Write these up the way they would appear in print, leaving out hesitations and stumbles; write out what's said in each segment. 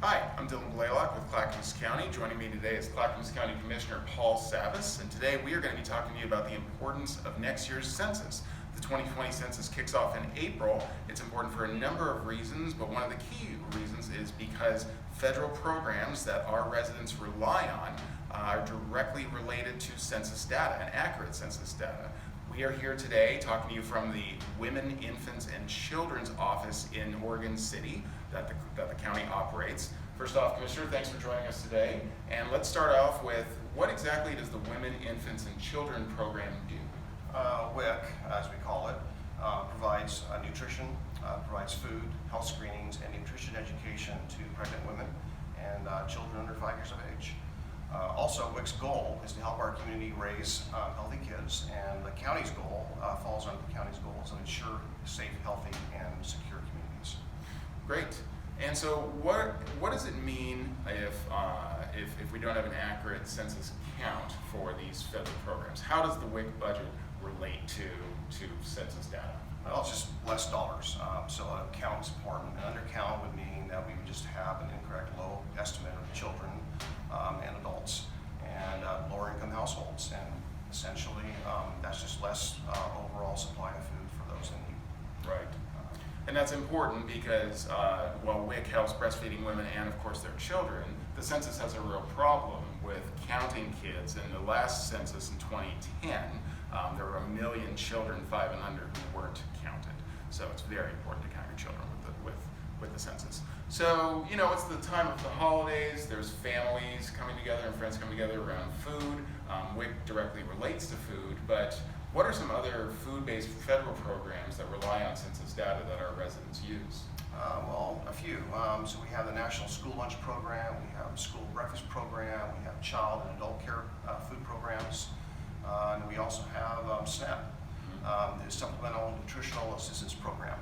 Hi, I'm Dylan Blaylock with Clackamas County. Joining me today is Clackamas County Commissioner Paul Savas, and today we are going to be talking to you about the importance of next year's census. The 2020 census kicks off in April. It's important for a number of reasons, but one of the key reasons is because federal programs that our residents rely on are directly related to census data and accurate census data. We are here today talking to you from the Women, Infants, and Children's Office in Oregon City that the county operates. First off, Commissioner, thanks for joining us today. And let's start off with, what exactly does the Women, Infants, and Children program do? WIC, as we call it, provides nutrition, provides food, health screenings, and nutrition education to pregnant women and children under 5 years of age. Also, WIC's goal is to help our community raise healthy kids, and the county's goal falls under the county's goals and ensure safe, healthy, and secure communities. Great. And so, what does it mean if we don't have an accurate census count for these federal programs? How does the WIC budget relate to census data? Well, it's just less dollars. So a count is important. An undercount would mean that we would just have an incorrect low estimate of children and adults and lower income households. And essentially, that's just less overall supply of food for those in need. Right. And that's important because while WIC helps breastfeeding women and, of course, their children, the census has a real problem with counting kids. In the last census in 2010, there were 1 million children 5 and under who weren't counted. So it's very important to count your children with the census. So, you know, it's the time of the holidays. There's families coming together and friends coming together around food. WIC directly relates to food, but what are some other food-based federal programs that rely on census data that our residents use? Well, a few. So we have the National School Lunch Program, we have School Breakfast Program, we have Child and Adult Care food programs, and we also have SNAP, the Supplemental Nutritional Assistance Program.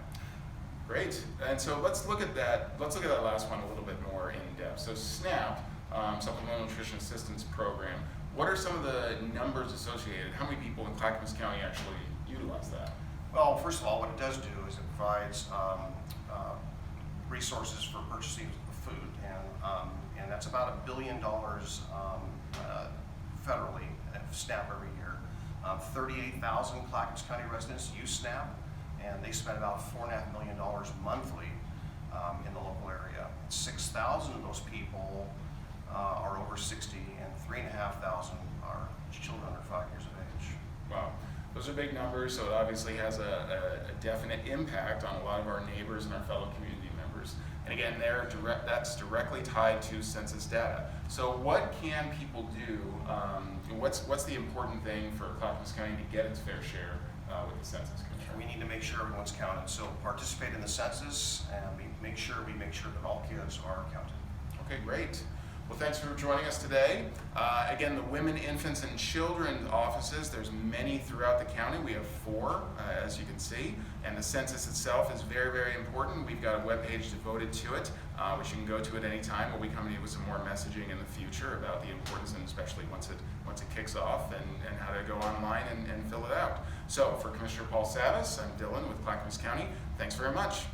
Great. And so let's look at that. Let's look at that last one a little bit more in depth. So SNAP, Supplemental Nutrition Assistance Program. What are some of the numbers associated? How many people in Clackamas County actually utilize that? Well, first of all, what it does do is it provides resources for purchasing of food, and that's about $1 billion federally at SNAP every year. 38,000 Clackamas County residents use SNAP, and they spend about $4.5 million monthly in the local area. 6,000 of those people are over 60, and 3,500 are children under 5 years of age. Wow, those are big numbers, so it obviously has a definite impact on a lot of our neighbors and our fellow community members. And again, that's directly tied to census data. So what can people do? What's the important thing for Clackamas County to get its fair share with the census? We need to make sure everyone's counted. So participate in the census, and make sure that all kids are counted. Okay, great. Well, thanks for joining us today. Again, the Women, Infants, and Children offices, there's many throughout the county. We have 4, as you can see, and the census itself is very, very important. We've got a webpage devoted to it, which you can go to at any time. We'll be coming to you with some more messaging in the future about the importance, and especially once it kicks off, and how to go online and fill it out. So, for Commissioner Paul Savas, I'm Dylan with Clackamas County. Thanks very much.